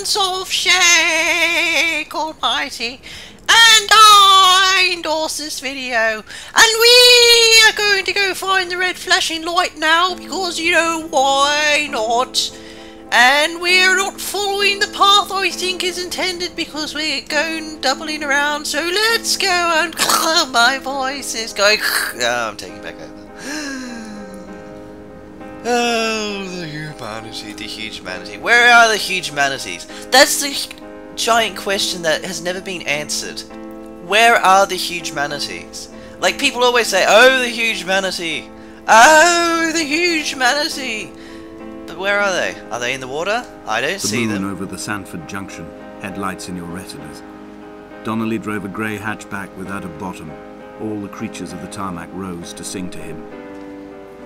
fans of ShakeAlmighty, and I endorse this video, and we are going to go find the red flashing light now, because you know why not? And we're not following the path I think is intended, because we're going doubling around, so let's go. And my voice is going oh, I'm taking back over. Oh, the humanity, the huge manatee. Where are the huge manatees? That's the giant question that has never been answered. Where are the huge manatees? Like, people always say, oh, the huge manatee. Oh, the huge manatee. But where are they? Are they in the water? I don't see them. The moon over the Sanford Junction, headlights in your retinas. Donnelly drove a grey hatchback without a bottom. All the creatures of the tarmac rose to sing to him.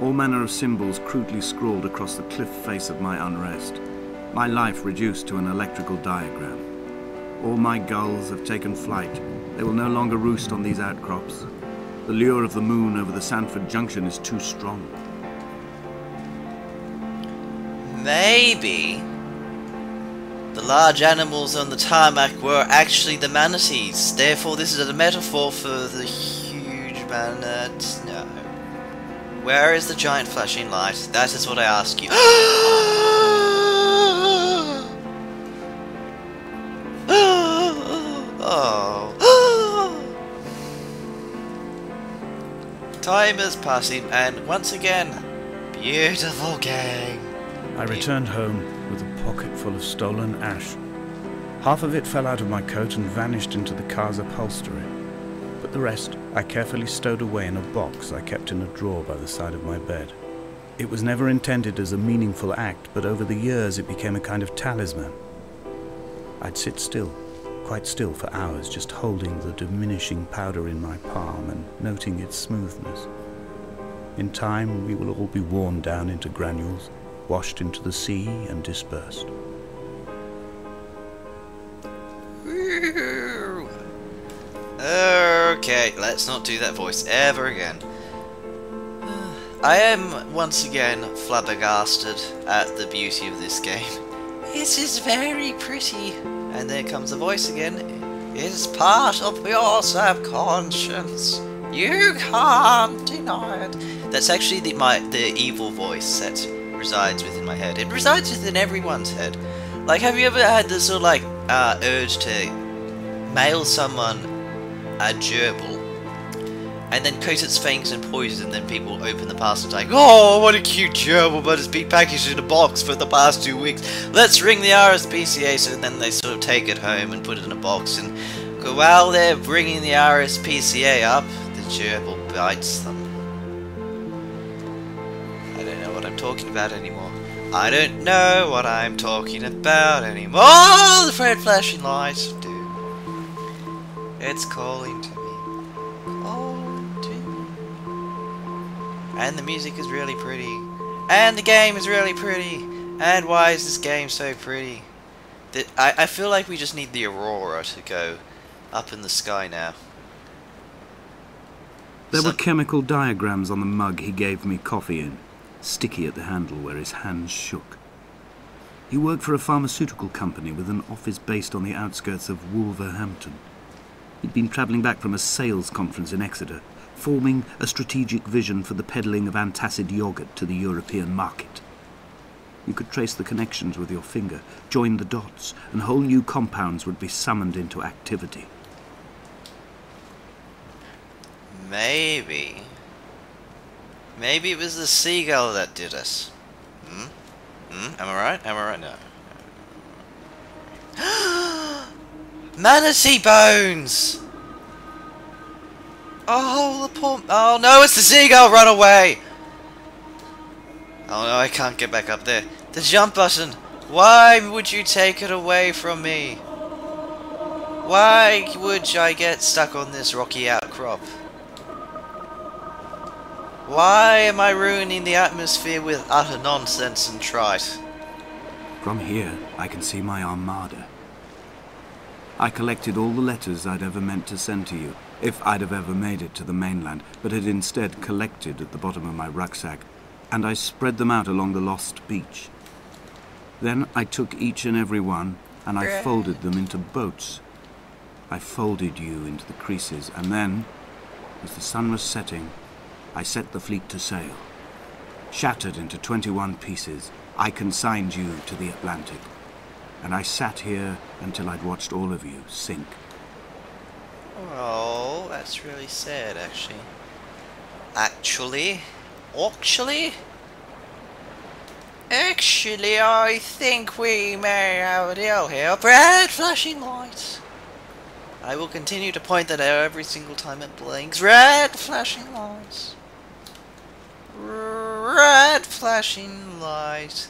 All manner of symbols crudely scrawled across the cliff face of my unrest. My life reduced to an electrical diagram. All my gulls have taken flight. They will no longer roost on these outcrops. The lure of the moon over the Sanford Junction is too strong. Maybe the large animals on the tarmac were actually the manatees. Therefore, this is a metaphor for the huge manatee. No. Where is the giant flashing light? That is what I ask you. Oh. Time is passing, and once again, beautiful gang. I returned home with a pocket full of stolen ash. Half of it fell out of my coat and vanished into the car's upholstery. But the rest I carefully stowed away in a box I kept in a drawer by the side of my bed. It was never intended as a meaningful act, but over the years it became a kind of talisman. I'd sit still, quite still for hours, just holding the diminishing powder in my palm and noting its smoothness. In time we will all be worn down into granules, washed into the sea and dispersed. Okay, let's not do that voice ever again. I am once again flabbergasted at the beauty of this game. It is very pretty. And there comes the voice again. It is part of your subconscious. You can't deny it. That's actually the evil voice that resides within my head. It resides within everyone's head. Like, have you ever had this sort of like urge to mail someone a gerbil and then coat its fangs in poison, and then people open the parcel like, oh, what a cute gerbil, but it's been packaged in a box for the past 2 weeks. Let's ring the RSPCA. So then they sort of take it home and put it in a box, and while they're bringing the RSPCA up, the gerbil bites them. I don't know what I'm talking about anymore. I don't know what I'm talking about anymore. Oh, the red flashing light, dude. It's calling to me. Calling to me. And the music is really pretty. And the game is really pretty. And why is this game so pretty? I feel like we just need the aurora to go up in the sky now. There were chemical diagrams on the mug he gave me coffee in, sticky at the handle where his hands shook. He worked for a pharmaceutical company with an office based on the outskirts of Wolverhampton. He'd been travelling back from a sales conference in Exeter, forming a strategic vision for the peddling of antacid yoghurt to the European market. You could trace the connections with your finger, join the dots, and whole new compounds would be summoned into activity. Maybe it was the Seagull that did us. Am I right? Am I right? No. Manatee bones! Oh, the poor... Oh no, it's the Seagull! Run away! Oh no, I can't get back up there. The jump button! Why would you take it away from me? Why would I get stuck on this rocky outcrop? Why am I ruining the atmosphere with utter nonsense and trite? From here, I can see my armada. I collected all the letters I'd ever meant to send to you, if I'd have ever made it to the mainland, but had instead collected at the bottom of my rucksack, and I spread them out along the lost beach. Then I took each and every one and I folded them into boats. I folded you into the creases, and then, as the sun was setting, I set the fleet to sail. Shattered into 21 pieces, I consigned you to the Atlantic, and I sat here until I'd watched all of you sink. Oh, that's really sad, actually. Actually, I think we may have a deal here. Red flashing lights. I will continue to point that out every single time it blinks. Red flashing lights. Red flashing light.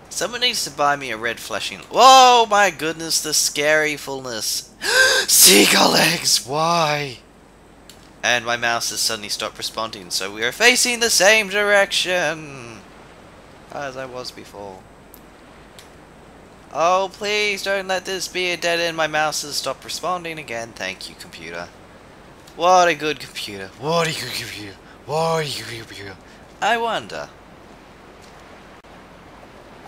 Someone needs to buy me a red flashing... Whoa, my goodness, the scaryfulness. Seagull eggs, why? And my mouse has suddenly stopped responding, so we are facing the same direction as I was before. Oh, please don't let this be a dead end. My mouse has stopped responding again. Thank you, computer. What a good computer. What a good computer. What a good computer. I wonder...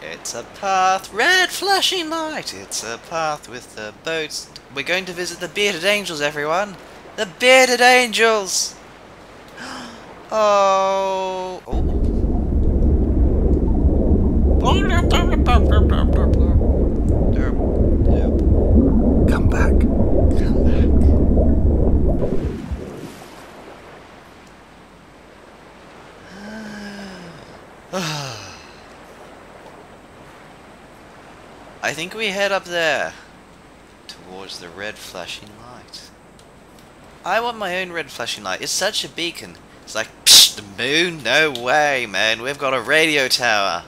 It's a path, red flashing light. It's a path with the boats. We're going to visit the bearded angels, everyone. The bearded angels. Oh. Come back. Come back. I think we head up there, towards the red flashing light. I want my own red flashing light. It's such a beacon. It's like, psh, the moon? No way, man. We've got a radio tower.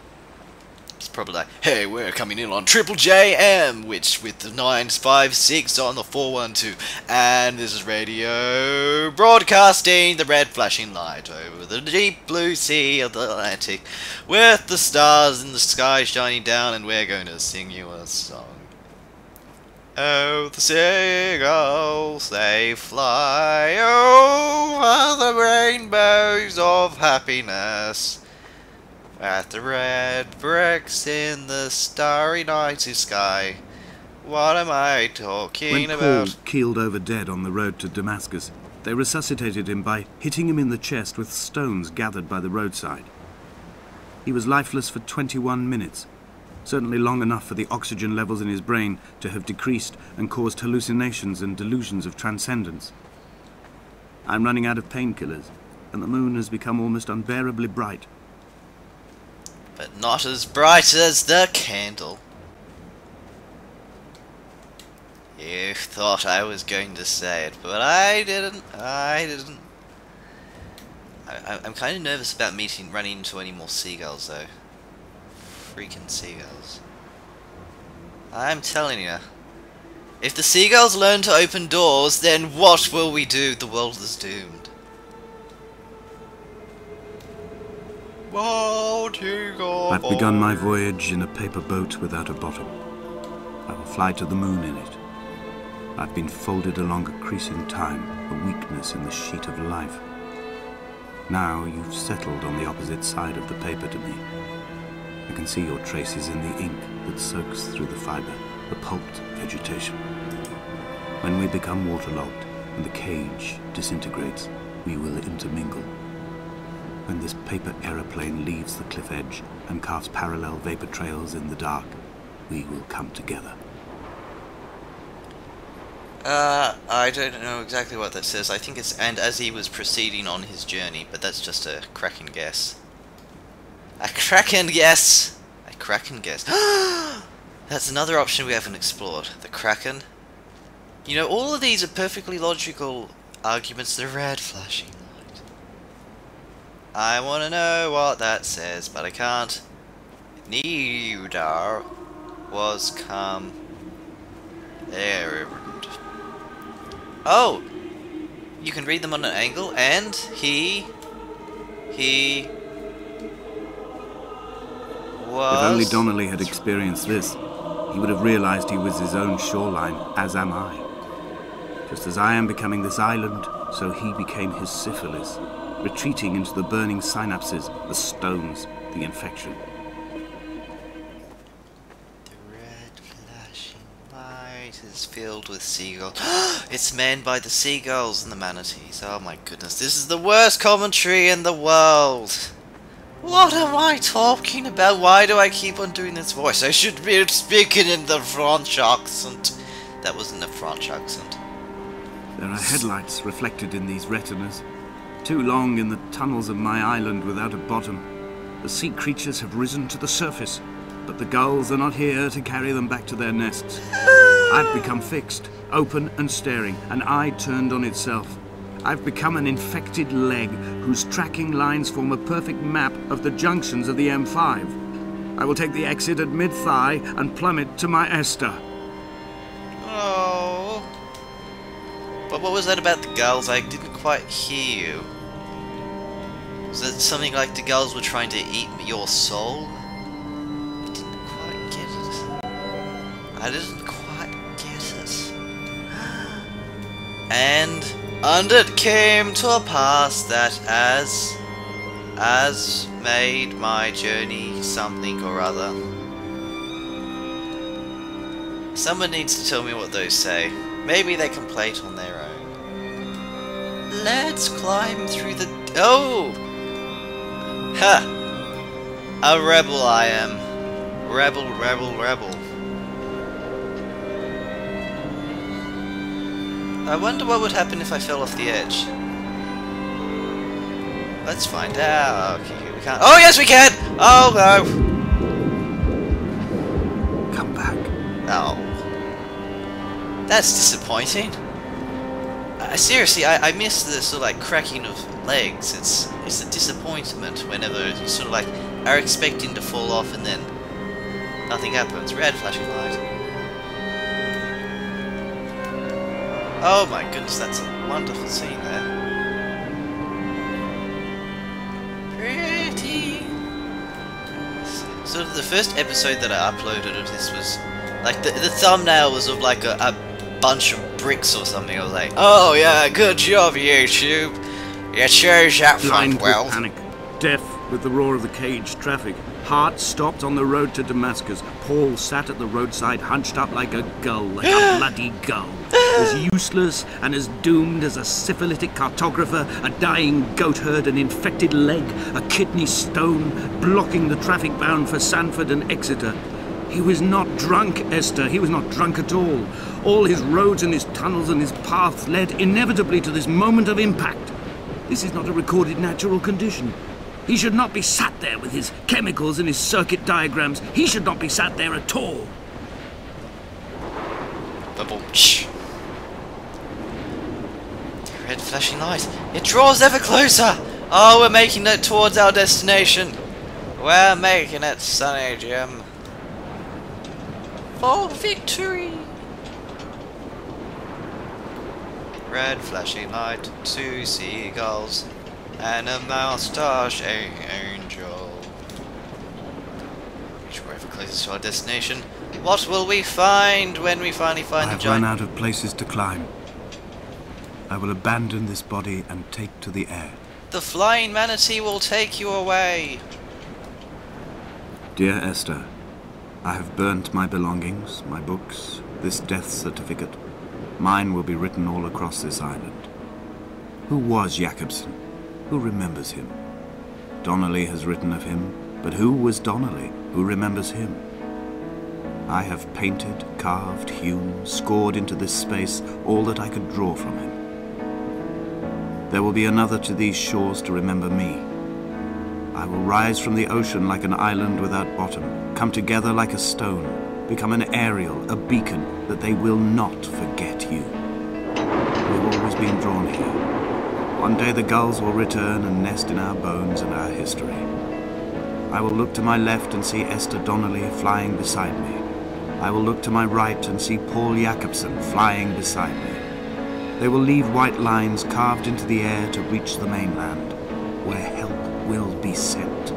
It's probably like, hey, we're coming in on Triple JM, which with the 956 on the 412. And this is radio broadcasting the red flashing light over the deep blue sea of the Atlantic, with the stars in the sky shining down, and we're going to sing you a song. Oh, the seagulls, they fly over the rainbows of happiness. At the red bricks in the starry nighty sky. What am I talking about? When Paul keeled over dead on the road to Damascus, they resuscitated him by hitting him in the chest with stones gathered by the roadside. He was lifeless for 21 minutes, certainly long enough for the oxygen levels in his brain to have decreased and caused hallucinations and delusions of transcendence. I'm running out of painkillers, and the moon has become almost unbearably bright. But not as bright as the candle. You thought I was going to say it, but I didn't. I'm kind of nervous about running into any more seagulls, though. Freaking seagulls. I'm telling you. If the seagulls learn to open doors, then what will we do? The world is doomed. I've begun my voyage in a paper boat without a bottom. I will fly to the moon in it. I've been folded along a crease in time, a weakness in the sheet of life. Now you've settled on the opposite side of the paper to me. I can see your traces in the ink that soaks through the fibre, the pulped vegetation. When we become waterlogged and the cage disintegrates, we will intermingle. When this paper aeroplane leaves the cliff edge and carves parallel vapor trails in the dark, we will come together. I don't know exactly what that says. I think it's, and as he was proceeding on his journey, but that's just a cracking guess. A cracking guess! A cracking guess. That's another option we haven't explored. The Kraken. You know, all of these are perfectly logical arguments. The red flashing light. I want to know what that says, but I can't. Neither was come errand. Oh! You can read them on an angle, and he was... If only Donnelly had experienced this, he would have realized he was his own shoreline, as am I. Just as I am becoming this island, so he became his syphilis, retreating into the burning synapses, the stones, the infection. light is filled with seagulls. It's manned by the seagulls and the manatees. Oh my goodness, this is the worst commentary in the world. What am I talking about? Why do I keep on doing this voice? I should be speaking in the French accent. That wasn't a French accent. There are headlights reflected in these retinas. Too long in the tunnels of my island without a bottom. The sea creatures have risen to the surface, but the gulls are not here to carry them back to their nests. I've become fixed, open and staring, an eye turned on itself. I've become an infected leg whose tracking lines form a perfect map of the junctions of the M5. I will take the exit at mid-thigh and plummet to my Esther. Oh. But what was that about the gulls? I didn't quite hear you. Was that something like the gulls were trying to eat your soul? I didn't quite get it. I didn't quite get it. And it came to a pass that as made my journey something or other. Someone needs to tell me what those say. Maybe they can play it on their own. Let's climb through the... Oh! Ha! A rebel I am. Rebel, rebel, rebel. I wonder what would happen if I fell off the edge. Let's find out. Okay, we can't... Oh, yes, we can! Oh, no! Come back. Oh. That's disappointing. Seriously, I miss the sort of like cracking of legs. It's a disappointment whenever you sort of like are expecting to fall off and then nothing happens. Red flashing light. Oh my goodness, that's a wonderful scene there. Pretty. So the first episode that I uploaded of this was like the thumbnail was of like a bunch of bricks or something. I was like, oh yeah, good job YouTube. You chose that front well. With panic, deaf with the roar of the caged traffic, heart stopped on the road to Damascus. Paul sat at the roadside, hunched up like a gull, like a bloody gull, as useless and as doomed as a syphilitic cartographer, a dying goat herd, an infected leg, a kidney stone, blocking the traffic bound for Sanford and Exeter. He was not drunk, Esther. He was not drunk at all. All his roads and his tunnels and his paths led inevitably to this moment of impact. This is not a recorded natural condition. He should not be sat there with his chemicals and his circuit diagrams. He should not be sat there at all. Ba-boom-ch. Red flashing light. It draws ever closer. Oh, we're making it towards our destination. We're making it, Sonny Jim. For victory! Red flashing light, 2 seagulls, and a moustache angel. Reach wherever closest to our destination. What will we find when we finally find the giant? I've run out of places to climb. I will abandon this body and take to the air. The flying manatee will take you away. Dear Esther, I have burnt my belongings, my books, this death certificate. Mine will be written all across this island. Who was Jakobsen? Who remembers him? Donnelly has written of him, but who was Donnelly? Who remembers him? I have painted, carved, hewn, scored into this space all that I could draw from him. There will be another to these shores to remember me. I will rise from the ocean like an island without bottom, come together like a stone, become an aerial, a beacon, that they will not forget you. We've always been drawn here. One day the gulls will return and nest in our bones and our history. I will look to my left and see Esther Donnelly flying beside me. I will look to my right and see Paul Jakobsen flying beside me. They will leave white lines carved into the air to reach the mainland, where help will be sent.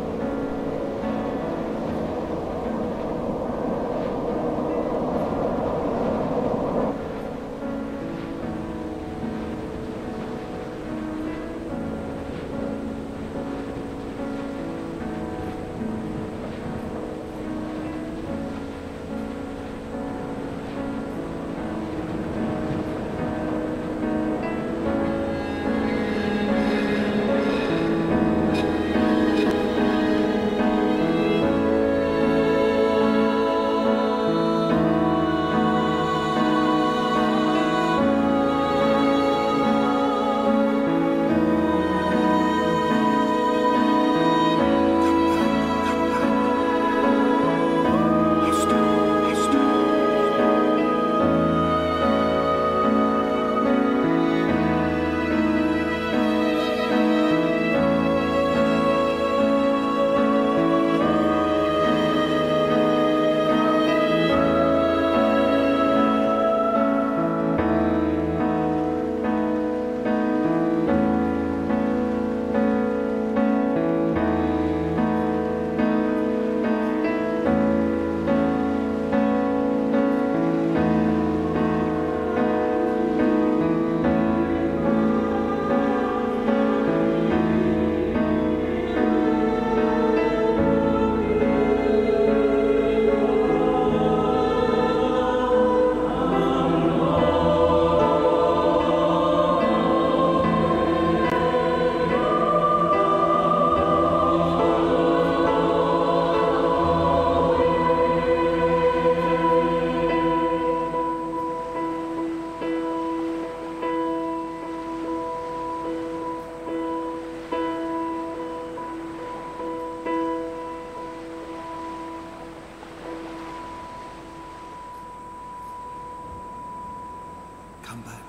come back.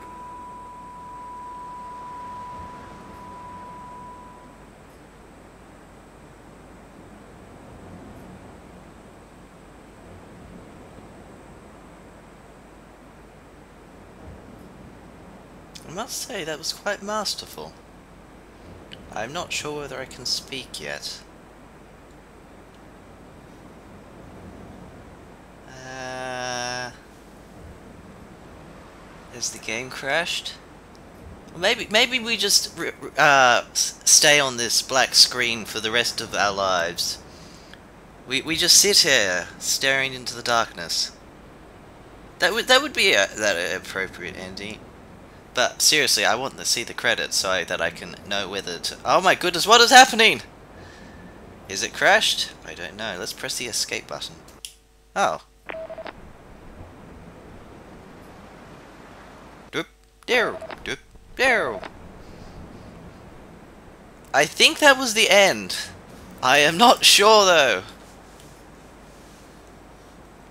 I must say that was quite masterful. I'm not sure whether I can speak yet. Has the game crashed? Maybe we just stay on this black screen for the rest of our lives. We just sit here staring into the darkness. That would be that appropriate ending. But seriously, I want to see the credits so that I can know whether to... Oh my goodness, what is happening? Is it crashed? I don't know. Let's press the escape button. Oh. Doop, there, doop, there. I think that was the end. I am not sure though.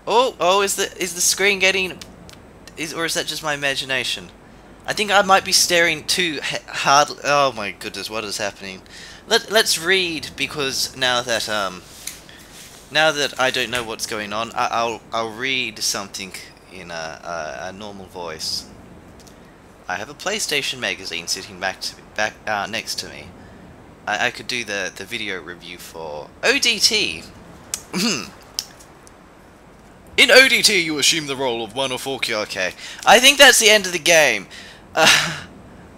Oh, is the screen getting... or is that just my imagination? I think I might be staring too hard. Oh my goodness, what is happening? Let's read, because now that I don't know what's going on, I'll read something in a normal voice. I have a PlayStation magazine sitting back next to me. I could do the video review for ODT. In ODT, you assume the role of one of four. Okay, I think that's the end of the game.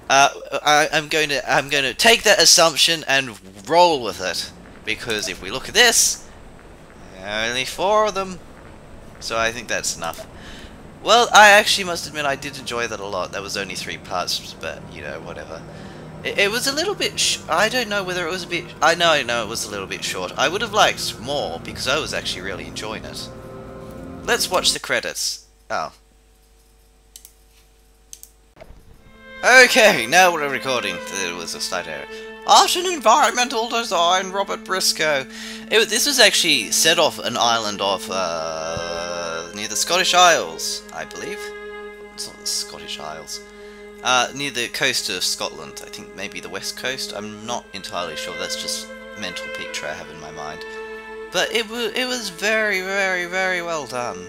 I'm going to take that assumption and roll with it, because if we look at this, there are only 4 of them, so I think that's enough. Well, I actually must admit I did enjoy that a lot. That was only 3 parts, but you know, whatever. It was a little bit. I don't know whether it was a bit. I know it was a little bit short. I would have liked more because I was actually really enjoying it. Let's watch the credits. Oh. Okay, now we're recording. There was a slight error. Art and Environmental Design, Robert Briscoe. This was actually set off an island off near the Scottish Isles, I believe. It's not the Scottish Isles. Near the coast of Scotland. I think maybe the west coast. I'm not entirely sure. That's just a mental picture I have in my mind. But it was very, very, very well done.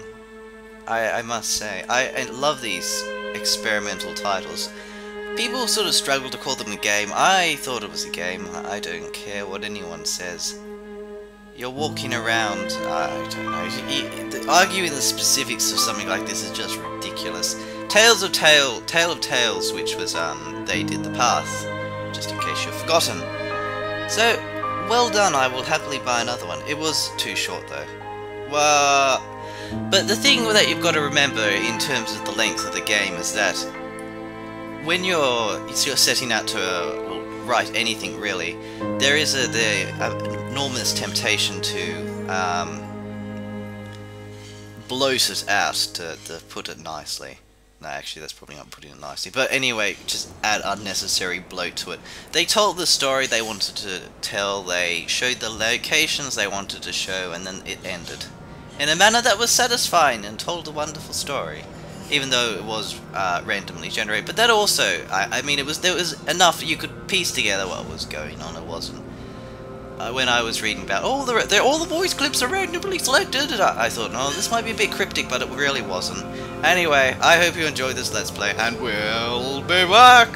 I must say. I love these experimental titles. People sort of struggle to call them a game. I thought it was a game. I don't care what anyone says. You're walking around, I don't know. Arguing the specifics of something like this is just ridiculous. Tale of Tales, which was, they did the path, just in case you've forgotten. So, well done, I will happily buy another one. It was too short though. Well, but the thing that you've got to remember in terms of the length of the game is that when you're setting out to write anything really, there is the enormous temptation to bloat it out, to put it nicely. No, actually that's probably not putting it nicely. But anyway, just add unnecessary bloat to it. They told the story they wanted to tell, they showed the locations they wanted to show, and then it ended in a manner that was satisfying and told a wonderful story. Even though it was randomly generated, but that also, I mean, there was enough you could piece together what was going on. It wasn't when I was reading about all the voice clips are randomly selected. I thought, no, this might be a bit cryptic, but it really wasn't. Anyway, I hope you enjoyed this Let's Play, and we'll be back.